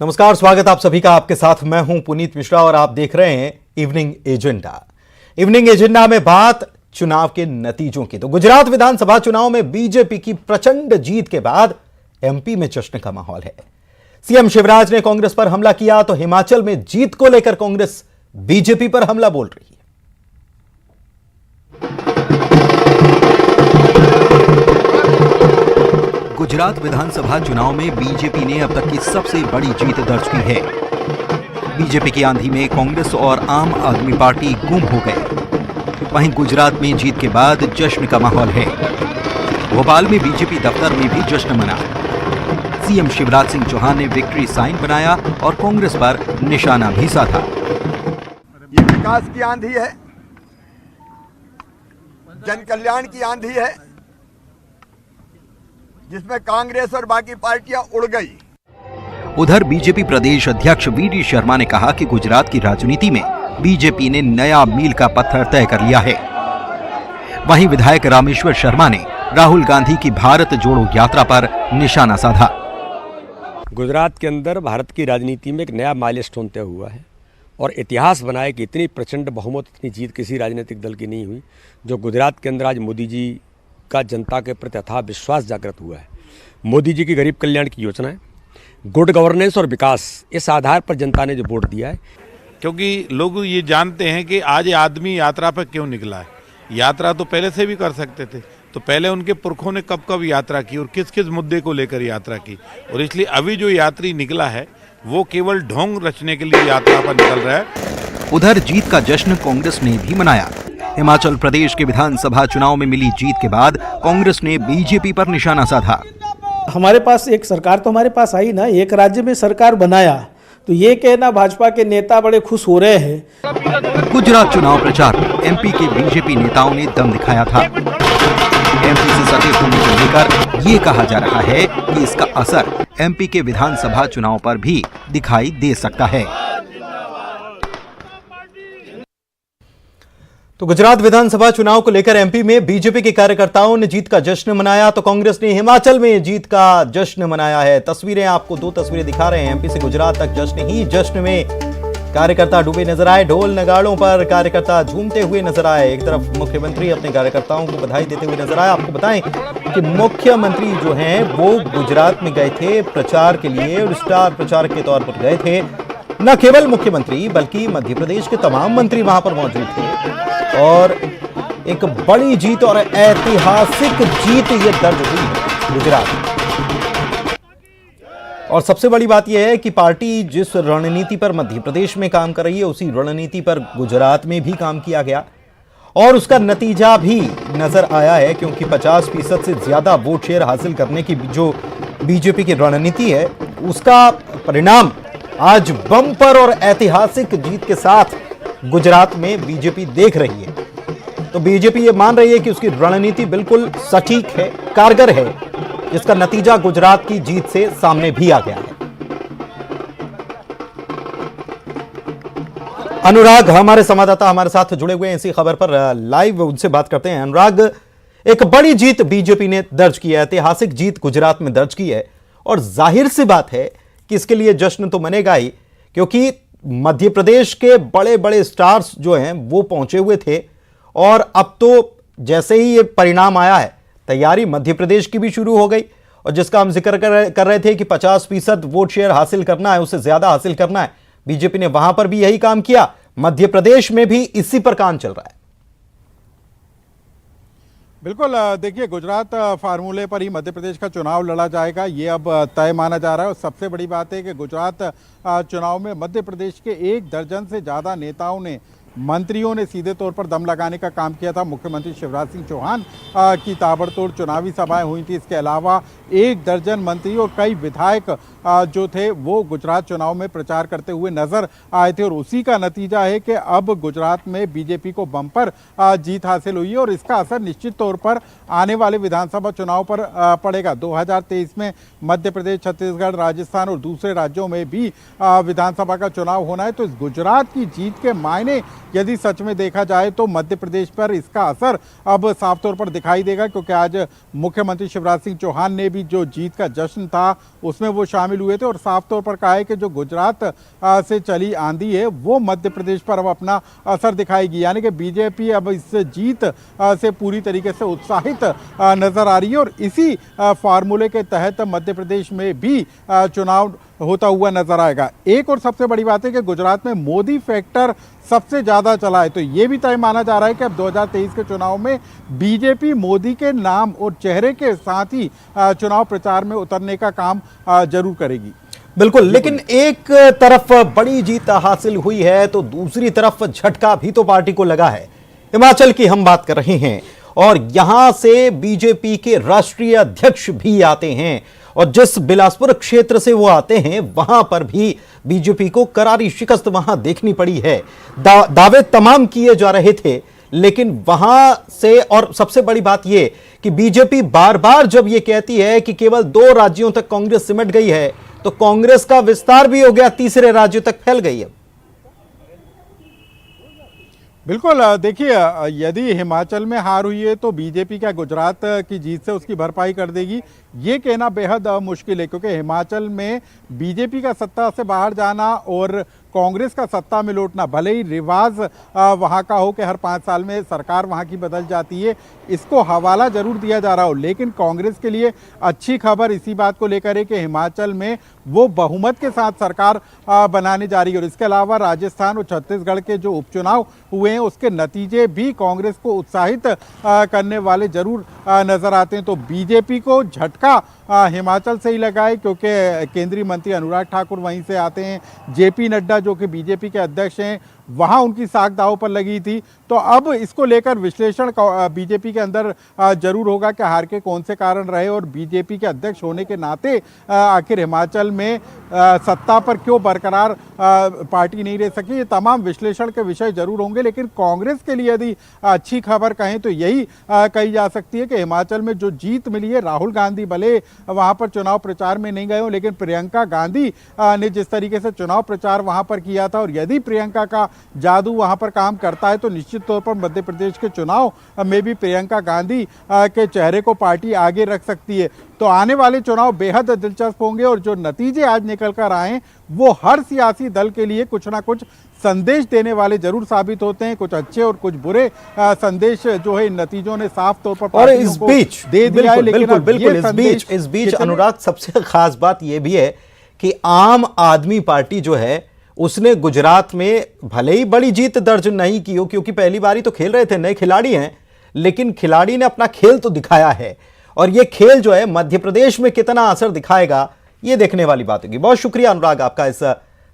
नमस्कार, स्वागत आप सभी का। आपके साथ मैं हूं पुनीत मिश्रा और आप देख रहे हैं इवनिंग एजेंडा। इवनिंग एजेंडा में बात चुनाव के नतीजों की। तो गुजरात विधानसभा चुनाव में बीजेपी की प्रचंड जीत के बाद एमपी में जश्न का माहौल है। सीएम शिवराज ने कांग्रेस पर हमला किया तो हिमाचल में जीत को लेकर कांग्रेस बीजेपी पर हमला बोल रही है। गुजरात विधानसभा चुनाव में बीजेपी ने अब तक की सबसे बड़ी जीत दर्ज की है। बीजेपी की आंधी में कांग्रेस और आम आदमी पार्टी गुम हो गए। वहीं गुजरात में जीत के बाद जश्न का माहौल है। भोपाल में बीजेपी दफ्तर में भी जश्न मना। सीएम शिवराज सिंह चौहान ने विक्ट्री साइन बनाया और कांग्रेस पर निशाना भी साधा। ये विकास की आंधी है, जन कल्याण की आंधी है, जिसमें कांग्रेस और बाकी पार्टियां उड़ गई। उधर बीजेपी प्रदेश अध्यक्ष वीडी शर्मा ने कहा कि गुजरात की राजनीति में बीजेपी ने नया मील का पत्थर तय कर लिया है। वहीं विधायक रामेश्वर शर्मा ने राहुल गांधी की भारत जोड़ो यात्रा पर निशाना साधा। गुजरात के अंदर भारत की राजनीति में एक नया माइलस्टोन तय हुआ है और इतिहास बनाए कि इतनी प्रचंड बहुमत, इतनी जीत किसी राजनीतिक दल की नहीं हुई। जो गुजरात के अंदर आज मोदी जी का जनता के प्रति अथाह विश्वास जागृत हुआ है। मोदी जी की गरीब कल्याण की योजनाएं, गुड गवर्नेंस और विकास, इस आधार पर जनता ने जो वोट दिया है। क्योंकि लोग ये जानते हैं कि आज आदमी यात्रा पर क्यों निकला है। यात्रा तो पहले से भी कर सकते थे, तो पहले उनके पुरखों ने कब कब यात्रा की और किस किस मुद्दे को लेकर यात्रा की, और इसलिए अभी जो यात्री निकला है वो केवल ढोंग रचने के लिए यात्रा पर निकल रहा है। उधर जीत का जश्न कांग्रेस ने भी मनाया। हिमाचल प्रदेश के विधानसभा चुनाव में मिली जीत के बाद कांग्रेस ने बीजेपी पर निशाना साधा। हमारे पास एक सरकार तो हमारे पास आई ना, एक राज्य में सरकार बनाया, तो ये कहना भाजपा के नेता बड़े खुश हो रहे हैं। गुजरात चुनाव प्रचार में एमपी के बीजेपी नेताओं ने दम दिखाया था। एमपी से सटे होने को लेकर ये कहा जा रहा है कि इसका असर एमपी के विधानसभा चुनाव पर भी दिखाई दे सकता है। तो गुजरात विधानसभा चुनाव को लेकर एमपी में बीजेपी के कार्यकर्ताओं ने जीत का जश्न मनाया तो कांग्रेस ने हिमाचल में जीत का जश्न मनाया है। तस्वीरें आपको दो तस्वीरें दिखा रहे हैं। एमपी से गुजरात तक जश्न ही जश्न में कार्यकर्ता डूबे नजर आए। ढोल नगाड़ों पर कार्यकर्ता झूमते हुए नजर आए। एक तरफ मुख्यमंत्री अपने कार्यकर्ताओं को बधाई देते हुए नजर आए। आपको बताएं कि मुख्यमंत्री जो हैं वो गुजरात में गए थे प्रचार के लिए और स्टार प्रचारक के तौर पर गए थे। न केवल मुख्यमंत्री बल्कि मध्य प्रदेश के तमाम मंत्री वहां पर मौजूद थे और एक बड़ी जीत और ऐतिहासिक जीत ये दर्ज हुई है गुजरात। और सबसे बड़ी बात यह है कि पार्टी जिस रणनीति पर मध्य प्रदेश में काम कर रही है उसी रणनीति पर गुजरात में भी काम किया गया और उसका नतीजा भी नजर आया है, क्योंकि 50% से ज्यादा वोट शेयर हासिल करने की जो बीजेपी की रणनीति है उसका परिणाम आज बम्पर और ऐतिहासिक जीत के साथ गुजरात में बीजेपी देख रही है। तो बीजेपी ये मान रही है कि उसकी रणनीति बिल्कुल सटीक है, कारगर है, जिसका नतीजा गुजरात की जीत से सामने भी आ गया है। अनुराग हमारे संवाददाता हमारे साथ जुड़े हुए हैं इसी खबर पर लाइव, उनसे बात करते हैं। अनुराग, एक बड़ी जीत बीजेपी ने दर्ज की है, ऐतिहासिक जीत गुजरात में दर्ज की है और जाहिर सी बात है कि इसके लिए जश्न तो मनेगा ही, क्योंकि मध्य प्रदेश के बड़े बड़े स्टार्स जो हैं वो पहुंचे हुए थे और अब तो जैसे ही ये परिणाम आया है तैयारी मध्य प्रदेश की भी शुरू हो गई और जिसका हम जिक्र कर रहे थे कि 50% वोट शेयर हासिल करना है, उससे ज्यादा हासिल करना है। बीजेपी ने वहां पर भी यही काम किया, मध्य प्रदेश में भी इसी पर काम चल रहा है। बिल्कुल, देखिए गुजरात फार्मूले पर ही मध्य प्रदेश का चुनाव लड़ा जाएगा, ये अब तय माना जा रहा है। और सबसे बड़ी बात है कि गुजरात चुनाव में मध्य प्रदेश के 1 दर्जन से ज़्यादा नेताओं ने, मंत्रियों ने सीधे तौर पर दम लगाने का काम किया था। मुख्यमंत्री शिवराज सिंह चौहान की ताबड़तोड़ चुनावी सभाएं हुई थी। इसके अलावा 1 दर्जन मंत्री और कई विधायक जो थे वो गुजरात चुनाव में प्रचार करते हुए नजर आए थे और उसी का नतीजा है कि अब गुजरात में बीजेपी को बम्पर जीत हासिल हुई है और इसका असर निश्चित तौर पर आने वाले विधानसभा चुनाव पर पड़ेगा। 2023 में मध्य प्रदेश, छत्तीसगढ़, राजस्थान और दूसरे राज्यों में भी विधानसभा का चुनाव होना है, तो इस गुजरात की जीत के मायने यदि सच में देखा जाए तो मध्य प्रदेश पर इसका असर अब साफ तौर पर दिखाई देगा, क्योंकि आज मुख्यमंत्री शिवराज सिंह चौहान ने भी जो जीत का जश्न था उसमें वो शामिल हुए थे और साफ तौर पर कहा है कि जो गुजरात से चली आंधी है वो मध्य प्रदेश पर अब अपना असर दिखाएगी। यानी कि बीजेपी अब इस जीत से पूरी तरीके से उत्साहित नजर आ रही है और इसी फार्मूले के तहत मध्य प्रदेश में भी चुनाव होता हुआ नजर आएगा। एक और सबसे बड़ी बात है कि गुजरात में मोदी फैक्टर सबसे ज्यादा चला है, तो ये भी तय माना जा रहा है कि अब 2023 के चुनाव में बीजेपी मोदी के नाम और चेहरे के साथ ही चुनाव प्रचार में उतरने का काम जरूर करेगी। बिल्कुल, लेकिन एक तरफ बड़ी जीत हासिल हुई है तो दूसरी तरफ झटका भी तो पार्टी को लगा है। हिमाचल की हम बात कर रहे हैं और यहां से बीजेपी के राष्ट्रीय अध्यक्ष भी आते हैं और जिस बिलासपुर क्षेत्र से वो आते हैं वहां पर भी बीजेपी को करारी शिकस्त वहां देखनी पड़ी है। दावे तमाम किए जा रहे थे, लेकिन वहां से, और सबसे बड़ी बात यह कि बीजेपी बार बार जब यह कहती है कि केवल 2 राज्यों तक कांग्रेस सिमट गई है तो कांग्रेस का विस्तार भी हो गया, तीसरे राज्यों तक फैल गई है। बिल्कुल, देखिए यदि हिमाचल में हार हुई है तो बीजेपी क्या गुजरात की जीत से उसकी भरपाई कर देगी, ये कहना बेहद मुश्किल है, क्योंकि हिमाचल में बीजेपी का सत्ता से बाहर जाना और कांग्रेस का सत्ता में लौटना, भले ही रिवाज वहाँ का हो कि हर 5 साल में सरकार वहाँ की बदल जाती है, इसको हवाला जरूर दिया जा रहा हो, लेकिन कांग्रेस के लिए अच्छी खबर इसी बात को लेकर है कि हिमाचल में वो बहुमत के साथ सरकार बनाने जा रही है। और इसके अलावा राजस्थान और छत्तीसगढ़ के जो उपचुनाव हुए हैं उसके नतीजे भी कांग्रेस को उत्साहित करने वाले जरूर नजर आते हैं। तो बीजेपी को झटका हिमाचल से ही लगा है, क्योंकि केंद्रीय मंत्री अनुराग ठाकुर वहीं से आते हैं, जेपी नड्डा जो कि बीजेपी के अध्यक्ष हैं वहां उनकी साख दांव पर लगी थी। तो अब इसको लेकर विश्लेषण बीजेपी के अंदर जरूर होगा कि हार के कौन से कारण रहे और बीजेपी के अध्यक्ष होने के नाते आखिर हिमाचल में सत्ता पर क्यों बरकरार पार्टी नहीं रह सकी। ये तमाम विश्लेषण के विषय जरूर होंगे, लेकिन कांग्रेस के लिए यदि अच्छी खबर कहें तो यही कही जा सकती है कि हिमाचल में जो जीत मिली है, राहुल गांधी भले वहां पर चुनाव प्रचार में नहीं गए हो, लेकिन प्रियंका गांधी ने जिस तरीके से चुनाव प्रचार वहां पर किया था और यदि प्रियंका का जादू वहां पर काम करता है तो निश्चित तौर पर मध्य प्रदेश के चुनाव में भी प्रियंका गांधी के चेहरे को पार्टी आगे रख सकती है। तो आने वाले चुनाव बेहद दिलचस्प होंगे और जो नतीजे आज निकल कर आए वो हर सियासी दल के लिए कुछ ना कुछ संदेश देने वाले जरूर साबित होते हैं, कुछ अच्छे और कुछ बुरे संदेश जो है इन नतीजों ने साफ तौर पर और इस बीच दे दिया है। लेकिन बिल्कुल इस बीच अनुराग, सबसे खास बात यह भी है कि आम आदमी पार्टी जो है उसने गुजरात में भले ही बड़ी जीत दर्ज नहीं की हो, क्योंकि पहली बारी तो खेल रहे थे, नए खिलाड़ी हैं, लेकिन खिलाड़ी ने अपना खेल तो दिखाया है और यह खेल जो है मध्य प्रदेश में कितना असर दिखाएगा यह देखने वाली बात होगी। बहुत शुक्रिया अनुराग आपका इस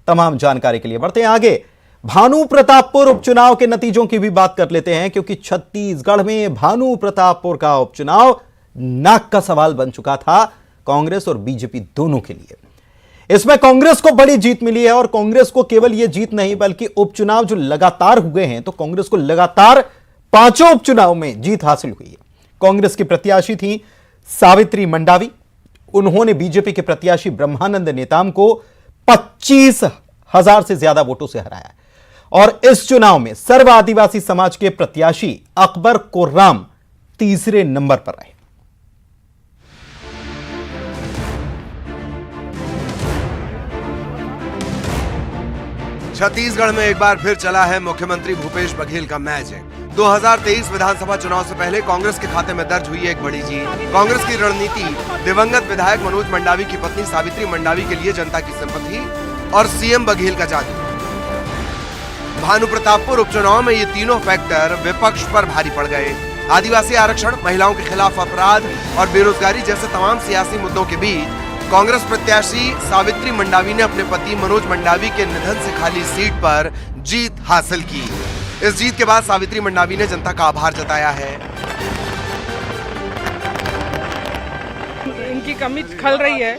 तमाम जानकारी के लिए। बढ़ते हैं आगे, भानु प्रतापपुर उपचुनाव के नतीजों की भी बात कर लेते हैं, क्योंकि छत्तीसगढ़ में भानु प्रतापपुर का उपचुनाव नाक का सवाल बन चुका था कांग्रेस और बीजेपी दोनों के लिए। इसमें कांग्रेस को बड़ी जीत मिली है और कांग्रेस को केवल यह जीत नहीं बल्कि उपचुनाव जो लगातार हुए हैं तो कांग्रेस को लगातार 5 उपचुनाव में जीत हासिल हुई है। कांग्रेस की प्रत्याशी थी सावित्री मंडावी, उन्होंने बीजेपी के प्रत्याशी ब्रह्मानंद नेताम को 25,000 से ज्यादा वोटों से हराया और इस चुनाव में सर्व आदिवासी समाज के प्रत्याशी अकबर कुर्राम तीसरे नंबर पर रहे। छत्तीसगढ़ में एक बार फिर चला है मुख्यमंत्री भूपेश बघेल का मैजिक। 2023 विधानसभा चुनाव से पहले कांग्रेस के खाते में दर्ज हुई एक बड़ी जीत। कांग्रेस की रणनीति दिवंगत विधायक मनोज मंडावी की पत्नी सावित्री मंडावी के लिए जनता की सिंपैथी और सीएम बघेल का जादू। भानु प्रतापपुर उपचुनाव में ये तीनों फैक्टर विपक्ष पर भारी पड़ गए। आदिवासी आरक्षण, महिलाओं के खिलाफ अपराध और बेरोजगारी जैसे तमाम सियासी मुद्दों के बीच कांग्रेस प्रत्याशी सावित्री मंडावी ने अपने पति मनोज मंडावी के निधन से खाली सीट पर जीत हासिल की। इस जीत के बाद सावित्री मंडावी ने जनता का आभार जताया है। इनकी कमी खल रही है,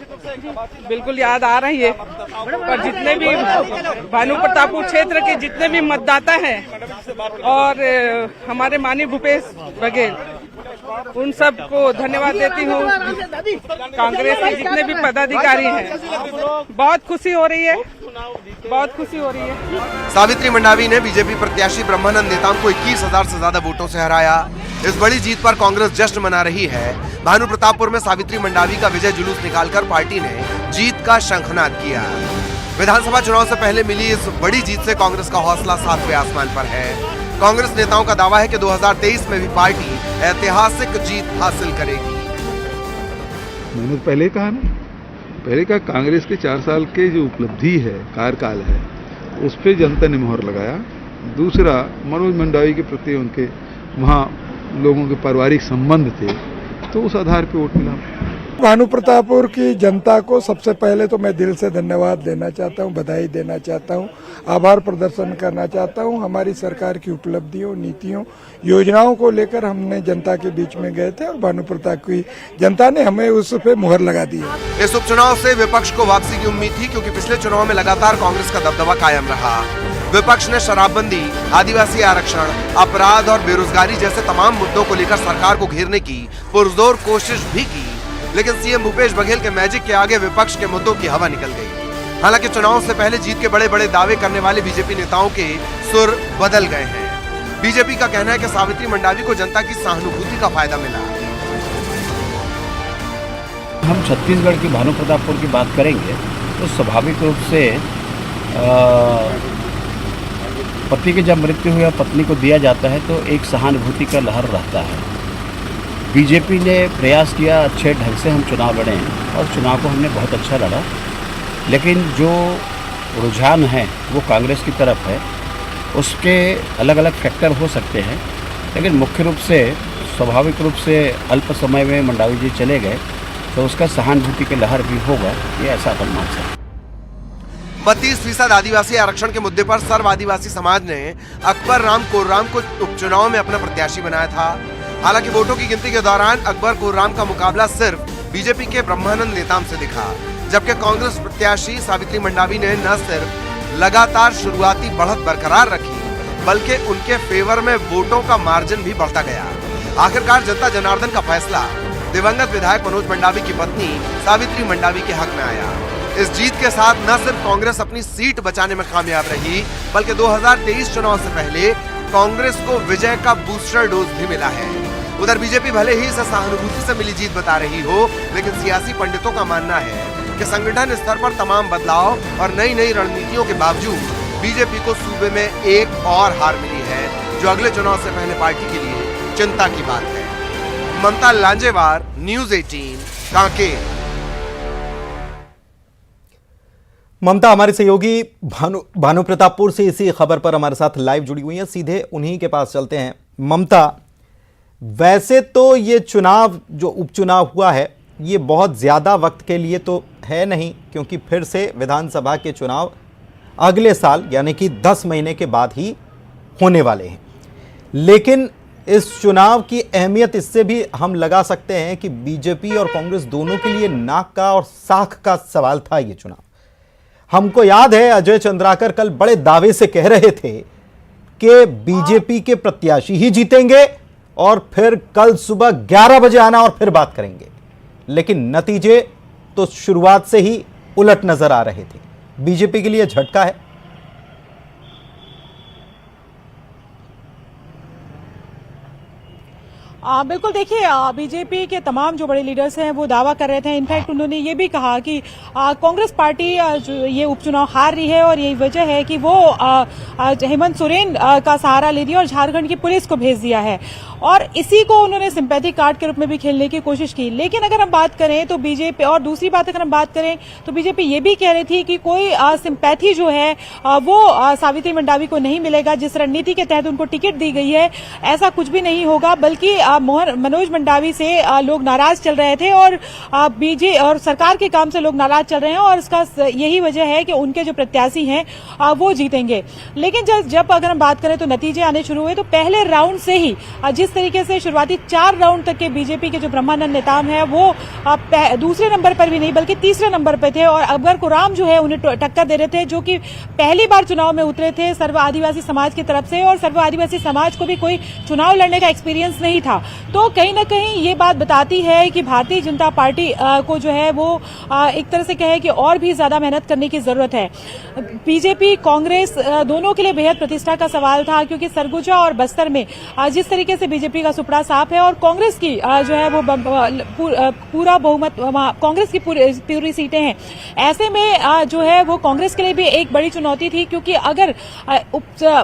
बिल्कुल याद आ रही है, पर जितने भी भानु प्रतापपुर क्षेत्र के जितने भी मतदाता हैं और हमारे माननीय भूपेश बघेल, उन सब को धन्यवाद देती हूँ। कांग्रेस के जितने भी पदाधिकारी हैं, बहुत खुशी हो रही है बहुत खुशी हो रही है। सावित्री मंडावी ने बीजेपी प्रत्याशी ब्रह्मानंद नेताम को 21,000 से ज्यादा वोटों से हराया। इस बड़ी जीत पर कांग्रेस जश्न मना रही है। भानु प्रतापपुर में सावित्री मंडावी का विजय जुलूस निकालकर पार्टी ने जीत का शंखनाद किया। विधानसभा चुनाव से पहले मिली इस बड़ी जीत से कांग्रेस का हौसला 7वें आसमान पर है। कांग्रेस नेताओं का दावा है कि 2023 में भी पार्टी ऐतिहासिक जीत हासिल करेगी। मैंने पहले कहा ना, पहले कहा कांग्रेस के 4 साल के जो उपलब्धि है, कार्यकाल है, उस पर जनता ने मोहर लगाया। दूसरा, मनोज मंडावी के प्रति उनके वहाँ लोगों के पारिवारिक संबंध थे, तो उस आधार पर वोट मिला। भानु प्रतापपुर की जनता को सबसे पहले तो मैं दिल से धन्यवाद देना चाहता हूं, बधाई देना चाहता हूं, आभार प्रदर्शन करना चाहता हूं। हमारी सरकार की उपलब्धियों, नीतियों, योजनाओं को लेकर हमने जनता के बीच में गए थे और भानु प्रताप की जनता ने हमें उस पे मुहर लगा दी है। इस उपचुनाव से विपक्ष को वापसी की उम्मीद थी, क्योंकि पिछले चुनाव में लगातार कांग्रेस का दबदबा कायम रहा। विपक्ष ने शराबबंदी, आदिवासी आरक्षण, अपराध और बेरोजगारी जैसे तमाम मुद्दों को लेकर सरकार को घेरने की पुरजोर कोशिश भी की, लेकिन सीएम भूपेश बघेल के मैजिक के आगे विपक्ष के मुद्दों की हवा निकल गई। हालांकि चुनाव से पहले जीत के बड़े बड़े दावे करने वाले बीजेपी नेताओं के सुर बदल गए हैं। बीजेपी का कहना है कि सावित्री मंडावी को जनता की सहानुभूति का फायदा मिला। हम छत्तीसगढ़ की भानु प्रतापपुर की बात करेंगे तो स्वाभाविक रूप से पति की जब मृत्यु हुई और पत्नी को दिया जाता है तो एक सहानुभूति का लहर रहता है। बीजेपी ने प्रयास किया, अच्छे ढंग से हम चुनाव लड़े और चुनाव को हमने बहुत अच्छा लड़ा, लेकिन जो रुझान है वो कांग्रेस की तरफ है। उसके अलग अलग फैक्टर हो सकते हैं, लेकिन मुख्य रूप से स्वाभाविक रूप से अल्प समय में मंडावी जी चले गए तो उसका सहानुभूति के लहर भी होगा, ये ऐसा अपन मान सकते हैं। 32% आदिवासी आरक्षण के मुद्दे पर सर्व आदिवासी समाज ने अकबर राम कोर्राम को उपचुनाव में अपना प्रत्याशी बनाया था। हालांकि वोटों की गिनती के दौरान अकबर कोर्राम का मुकाबला सिर्फ बीजेपी के ब्रह्मानंद नेताम से दिखा, जबकि कांग्रेस प्रत्याशी सावित्री मंडावी ने न सिर्फ लगातार शुरुआती बढ़त बरकरार रखी, बल्कि उनके फेवर में वोटों का मार्जिन भी बढ़ता गया। आखिरकार जनता जनार्दन का फैसला दिवंगत विधायक मनोज मंडावी की पत्नी सावित्री मंडावी के हक में आया। इस जीत के साथ न सिर्फ कांग्रेस अपनी सीट बचाने में कामयाब रही, बल्कि 2023 चुनाव से पहले कांग्रेस को विजय का बूस्टर डोज भी मिला है। उधर बीजेपी भले ही इसे सहानुभूति से मिली जीत बता रही हो, लेकिन सियासी पंडितों का मानना है कि संगठन स्तर पर तमाम बदलाव और नई नई रणनीतियों के बावजूद बीजेपी को सूबे में एक और हार मिली है, जो अगले चुनाव से पहले पार्टी के लिए चिंता की बात है। ममता लांजेवार, न्यूज़ 18, कांकेर। ममता हमारे सहयोगी भानु प्रतापपुर से इसी खबर पर हमारे साथ लाइव जुड़ी हुई हैं, सीधे उन्हीं के पास चलते हैं। ममता, वैसे तो ये चुनाव जो उपचुनाव हुआ है ये बहुत ज़्यादा वक्त के लिए तो है नहीं, क्योंकि फिर से विधानसभा के चुनाव अगले साल यानी कि 10 महीने के बाद ही होने वाले हैं। लेकिन इस चुनाव की अहमियत इससे भी हम लगा सकते हैं कि बीजेपी और कांग्रेस दोनों के लिए नाक का और साख का सवाल था ये चुनाव। हमको याद है अजय चंद्राकर कल बड़े दावे से कह रहे थे कि बीजेपी के प्रत्याशी ही जीतेंगे और फिर कल सुबह 11 बजे आना और फिर बात करेंगे, लेकिन नतीजे तो शुरुआत से ही उलट नजर आ रहे थे। बीजेपी के लिए झटका है। बिल्कुल, देखिए बीजेपी के तमाम जो बड़े लीडर्स हैं वो दावा कर रहे थे। इनफैक्ट उन्होंने ये भी कहा कि कांग्रेस पार्टी जो ये उपचुनाव हार रही है और यही वजह है कि वो हेमंत सोरेन का सहारा ले दिया और झारखंड की पुलिस को भेज दिया है, और इसी को उन्होंने सिंपैथी कार्ड के रूप में भी खेलने की कोशिश की। लेकिन अगर हम बात करें तो बीजेपी, और दूसरी बात अगर हम बात करें तो बीजेपी ये भी कह रही थी कि कोई सिंपैथी जो है वो सावित्री मंडावी को नहीं मिलेगा। जिस रणनीति के तहत उनको टिकट दी गई है ऐसा कुछ भी नहीं होगा, बल्कि मनोज मंडावी से लोग नाराज चल रहे थे और और सरकार के काम से लोग नाराज चल रहे हैं, और इसका यही वजह है कि उनके जो प्रत्याशी हैं वो जीतेंगे। लेकिन जब अगर हम बात करें तो नतीजे आने शुरू हुए तो पहले राउंड से ही जिस तरीके से शुरुआती 4 राउंड तक के बीजेपी के जो ब्रह्मानंद नेताम है वो दूसरे नंबर पर भी नहीं बल्कि तीसरे नंबर पर थे, और अकबर कोर्राम जो है उन्हें टक्कर दे रहे थे, जो कि पहली बार चुनाव में उतरे थे सर्व आदिवासी समाज की तरफ से, और सर्व आदिवासी समाज को भी कोई चुनाव लड़ने का एक्सपीरियंस नहीं था। तो कहीं ना कहीं ये बात बताती है कि भारतीय जनता पार्टी को जो है वो एक तरह से कहे कि और भी ज्यादा मेहनत करने की जरूरत है। बीजेपी कांग्रेस दोनों के लिए बेहद प्रतिष्ठा का सवाल था, क्योंकि सरगुजा और बस्तर में जिस तरीके से बीजेपी का सुपड़ा साफ है और कांग्रेस की जो है वो पूरा बहुमत कांग्रेस की पूरी सीटें हैं, ऐसे में जो है वो कांग्रेस के लिए भी एक बड़ी चुनौती थी। क्योंकि अगर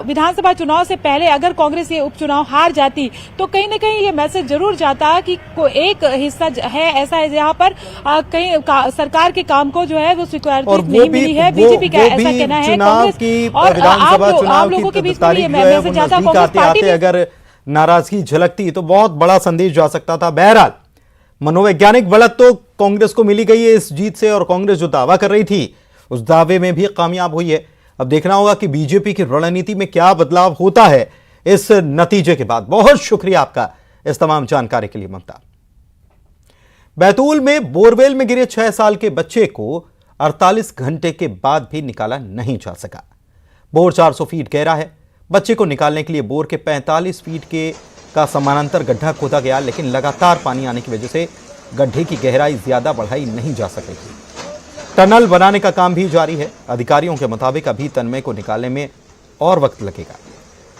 विधानसभा चुनाव से पहले अगर कांग्रेस ये उपचुनाव हार जाती तो कहीं न कहीं ये मैसेज जरूर जाता कि एक हिस्सा है ऐसा है जहां पर कहीं सरकार के काम को जो है वो स्वीकृति नहीं मिली है। बीजेपी का ऐसा कहना है। कांग्रेस की और आप लोगों के बीच में ये मैसेज जाता, कांग्रेस पार्टी अगर नाराजगी झलकती तो बहुत बड़ा संदेश जा सकता था। बहरहाल मनोवैज्ञानिक बढ़त तो कांग्रेस को मिली गई है इस जीत से, और कांग्रेस जो दावा कर रही थी उस दावे में भी कामयाब हुई है। अब देखना होगा कि बीजेपी की रणनीति में क्या बदलाव होता है इस नतीजे के बाद। बहुत शुक्रिया आपका इस तमाम जानकारी के लिए ममता। बैतूल में बोरवेल में गिरे 6 साल के बच्चे को 48 घंटे के बाद भी निकाला नहीं जा सका। बोर 400 फीट गहरा है। बच्चे को निकालने के लिए बोर के 45 फीट का समानांतर गड्ढा खोदा गया, लेकिन लगातार पानी आने की वजह से गड्ढे की गहराई ज्यादा बढ़ाई नहीं जा सकेगी। टनल बनाने का काम भी जारी है। अधिकारियों के मुताबिक अभी तन्मय को निकालने में और वक्त लगेगा।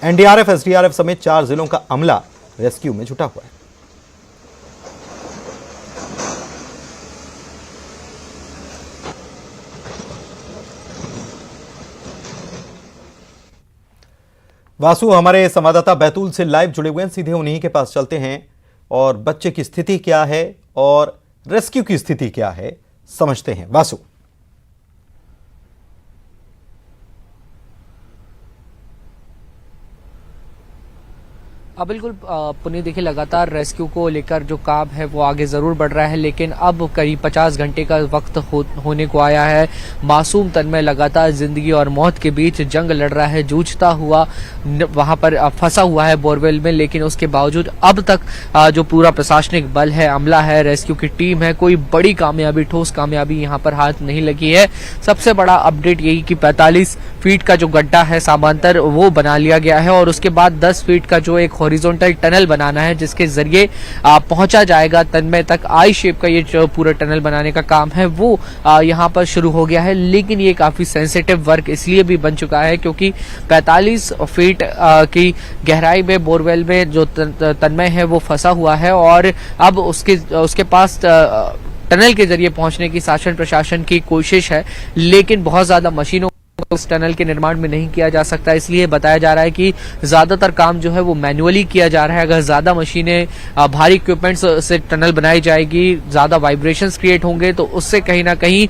एनडीआरएफ, एसडीआरएफ समेत 4 जिलों का अमला रेस्क्यू में जुटा हुआ है। वासु हमारे संवाददाता बैतूल से लाइव जुड़े हुए हैं, सीधे उन्हीं के पास चलते हैं और बच्चे की स्थिति क्या है और रेस्क्यू की स्थिति क्या है समझते हैं। वासु। बिल्कुल पुनीत, देखिए लगातार रेस्क्यू को लेकर जो काम है वो आगे जरूर बढ़ रहा है, लेकिन अब करीब 50 घंटे का वक्त होने को आया है। मासूम तन्मय लगातार जिंदगी और मौत के बीच जंग लड़ रहा है, जूझता हुआ वहां पर फंसा हुआ है बोरवेल में, लेकिन उसके बावजूद अब तक जो पूरा प्रशासनिक बल है, अमला है, रेस्क्यू की टीम है, कोई बड़ी कामयाबी, ठोस कामयाबी यहाँ पर हाथ नहीं लगी है। सबसे बड़ा अपडेट यही कि 45 फीट का जो गड्ढा है समांतर वो बना लिया गया है और उसके बाद 10 फीट का जो एक हॉरिजॉन्टल टनल बनाना है जिसके जरिए पहुंचा जाएगा तन्मय तक। आई शेप का ये जो पूरा टनल बनाने का काम है वो यहाँ पर शुरू हो गया है, लेकिन ये काफी सेंसिटिव वर्क इसलिए भी बन चुका है क्योंकि 45 फीट की गहराई में बोरवेल में जो तन्मय है वो फंसा हुआ है और अब उसके पास टनल के जरिए पहुंचने की शासन प्रशासन की कोशिश है, लेकिन बहुत ज्यादा मशीनों उस टनल के निर्माण में नहीं किया जा सकता। इसलिए बताया जा रहा है कि ज्यादातर काम जो है वो मैन्युअली किया जा रहा है। अगर ज्यादा मशीनें, भारी इक्विपमेंट्स से टनल बनाई जाएगी, ज्यादा वाइब्रेशंस क्रिएट होंगे तो उससे कहीं ना कहीं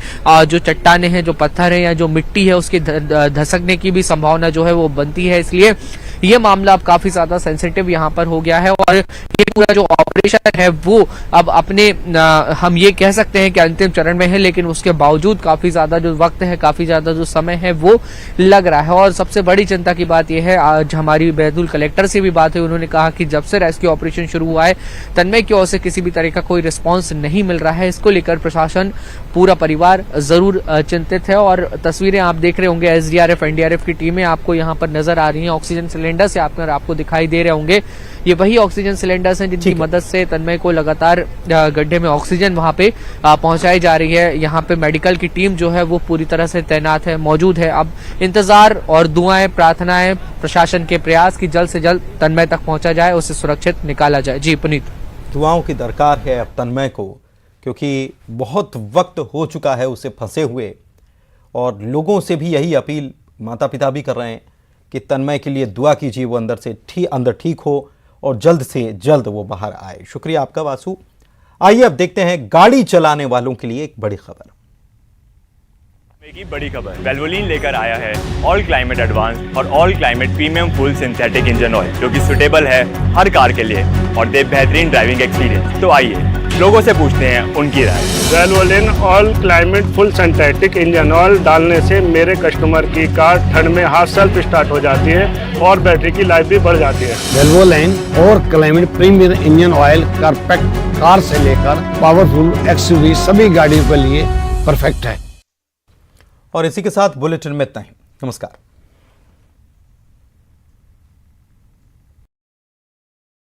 जो चट्टाने हैं, जो पत्थर है या जो मिट्टी है उसके धसकने की भी संभावना जो है वो बनती है। इसलिए ये मामला अब काफी ज्यादा सेंसिटिव यहाँ पर हो गया है और ये पूरा जो ऑपरेशन है वो अब अपने हम ये कह सकते हैं कि अंतिम चरण में है, लेकिन उसके बावजूद काफी ज्यादा जो वक्त है, काफी ज्यादा जो समय है वो लग रहा है। और सबसे बड़ी चिंता की बात यह है, आज हमारी बैतूल कलेक्टर से भी बात हुई, उन्होंने कहा कि जब से रेस्क्यू ऑपरेशन शुरू हुआ है तन्मय की ओर से किसी भी तरह का कोई रिस्पांस नहीं मिल रहा है। इसको लेकर प्रशासन, पूरा परिवार जरूर चिंतित है और तस्वीरें आप देख रहे होंगे, एसडीआरएफ, एनडीआरएफ की टीमें आपको यहाँ पर नजर आ रही हैं। ऑक्सीजन सिलेंडर से आपको दिखाई दे रहे होंगे, ये वही ऑक्सीजन सिलेंडर्स हैं जिनकी मदद से तन्मय को लगातार गड्ढे में ऑक्सीजन वहां पे पहुंचाई जा रही है। यहाँ पे मेडिकल की टीम जो है वो पूरी तरह से तैनात है, मौजूद है। अब इंतजार और दुआएं, प्रार्थनाएं, प्रशासन के प्रयास की जल्द से जल्द तन्मय तक पहुंचा जाए, उसे सुरक्षित निकाला जाए। जी पुनीत। दुआओं की दरकार है अब तन्मय को, क्योंकि बहुत वक्त हो चुका है उसे फंसे हुए, और लोगों से भी यही अपील माता पिता भी कर रहे हैं कि तन्मय के लिए दुआ कीजिए, वो अंदर ठीक हो और जल्द से जल्द वो बाहर आए। शुक्रिया आपका वासु। आइए अब देखते हैं गाड़ी चलाने वालों के लिए एक बड़ी खबर। की बड़ी खबर वेल्वोलिन लेकर आया है ऑल क्लाइमेट एडवांस और all climate premium full synthetic engine oil, जो कि सुटेबल है हर कार के लिए और दे बेहतरीन ड्राइविंग एक्सपीरियंस। तो आइए लोगों से पूछते हैं उनकी राय। Valvoline all climate full synthetic engine oil डालने से मेरे कस्टमर की कार ठंड में हाफ सेल्फ स्टार्ट हो जाती है और बैटरी की लाइफ भी बढ़ जाती है। वेल्वोलिन और climate premium engine oil perfect car से लेकर पावरफुल एक्सयूवी सभी गाड़ियों के लिए परफेक्ट है। और इसी के साथ बुलेटिन में इतना ही। नमस्कार।